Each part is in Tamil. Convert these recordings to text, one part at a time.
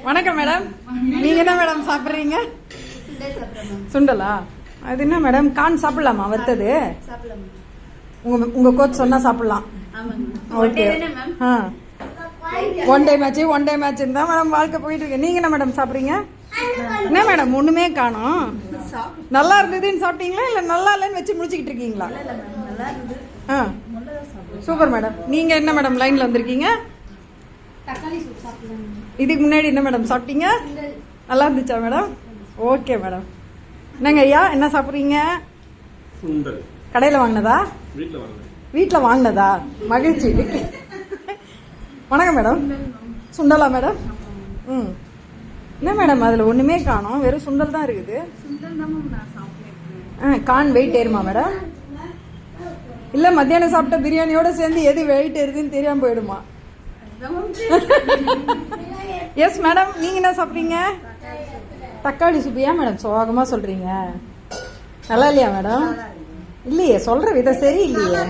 வணக்கம் மேடம். நீங்க என்ன மேடம் சாப்பிடுறீங்க? சுண்டலா? அது என்ன மேடம், கான் சாப்பிடலாமா வறுத்தது? உங்க கோச் சொன்னா சாப்பிடலாம். ஓகே. ஒன் டே மேட்ச் தான் மேடம் வாழ்க்கை போயிட்டு இருக்கு. நீங்க என்ன மேடம் சாப்பிடுறீங்க? என்ன மேடம் ஒண்ணுமே காணோம். நல்லா இருந்ததுன்னு சாப்பிட்டீங்களா இல்ல நல்லா இல்லைன்னு வச்சு முடிச்சுக்கிட்டு இருக்கீங்களா? Super madam. நீங்க என்ன மேடம் லைன்ல வந்திருக்கீங்க? இதுக்கு முன்னாடி என்ன மேடம் சாப்பிட்டீங்க? நல்லா இருந்துச்சா மேடம்? Okay madam. என்னங்க ஐயா என்ன சாப்பிட்றீங்க? கடையில் வாங்கினதா வீட்டில் வாங்கினதா? மகிழ்ச்சி. வணக்கம் மேடம். சுண்டலா மேடம்? என்ன மேடம் அதில் ஒன்றுமே காணோம், வெறும் சுண்டல் தான் இருக்குது. கான் வெயிட் ஏறுமா மேடம்? இல்லை மத்தியானம் சாப்பிட்ட பிரியாணியோட சேர்ந்து எது வெயிட் ஏறுதுன்னு தெரியாமல் போயிடுமா? S madam. நீங்க என்ன சாப்பிட்றீங்க? தக்காளி சூப்பு. ஏன் மேடம் சோகமா சொல்றீங்க? நல்லா இல்லையா மேடம்? இல்லையே, சொல்ற விதம் சரி இல்லையே.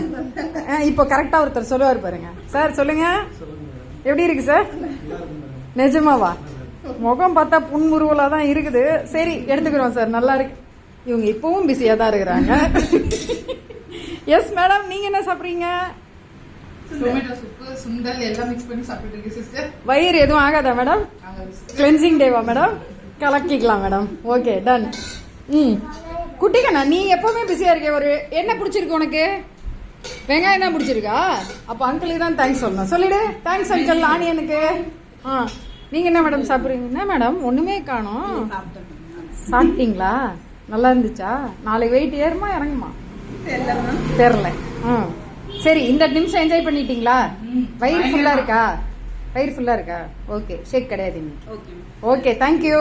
இப்போ கரெக்டா ஒருத்தர் சொல்லுவார் பாருங்க. சார் சொல்லுங்க, எப்படி இருக்கு சார்? நிஜமாவா? முகம் பார்த்தா புன்முறுவலா தான் இருக்குது. சரி எடுத்துக்கிறோம் சார், நல்லா இருக்கு. இவங்க இப்பவும் பிஸியா தான் இருக்கிறாங்க. Yes madam. நீங்க என்ன சாப்பிட்றீங்க? வயிறு எதுவும் ஆகாதா மேடம்? கிளென்சிங் டேவா மேடம்? கலக்கிக்கலாம் மேடம். Okay done. குட்டிக்கண்ணா நீ எப்பவுமே பிஸியா இருக்க. ஒரு என்ன பிடிச்சிருக்கு உனக்கு? வெங்காயம் என்ன பிடிச்சிருக்கா? அப்ப அங்கிளுக்கு தான் தேங்க்ஸ் சொல்லணும். சொல்லிடு. தேங்க்ஸ் அங்கிள் ஆனியனுக்கு. நீங்க என்ன மேடம் சாப்பிடுறீங்க? என்ன மேடம் ஒண்ணுமே காணோம். சாப்பிட்டீங்களா? நல்லா இருந்துச்சா? நாளைக்கு வெயிட் ஏறுமா இறங்குமா தெரியல. சரி, இந்த நிமிஷம் என்ஜாய் பண்ணிட்டீங்களா? வயிறு ஃபுல்லா இருக்கா? வயிறு ஃபுல்லா இருக்கா? ஓகே. ஷேக் கிடையாது. Okay thank you.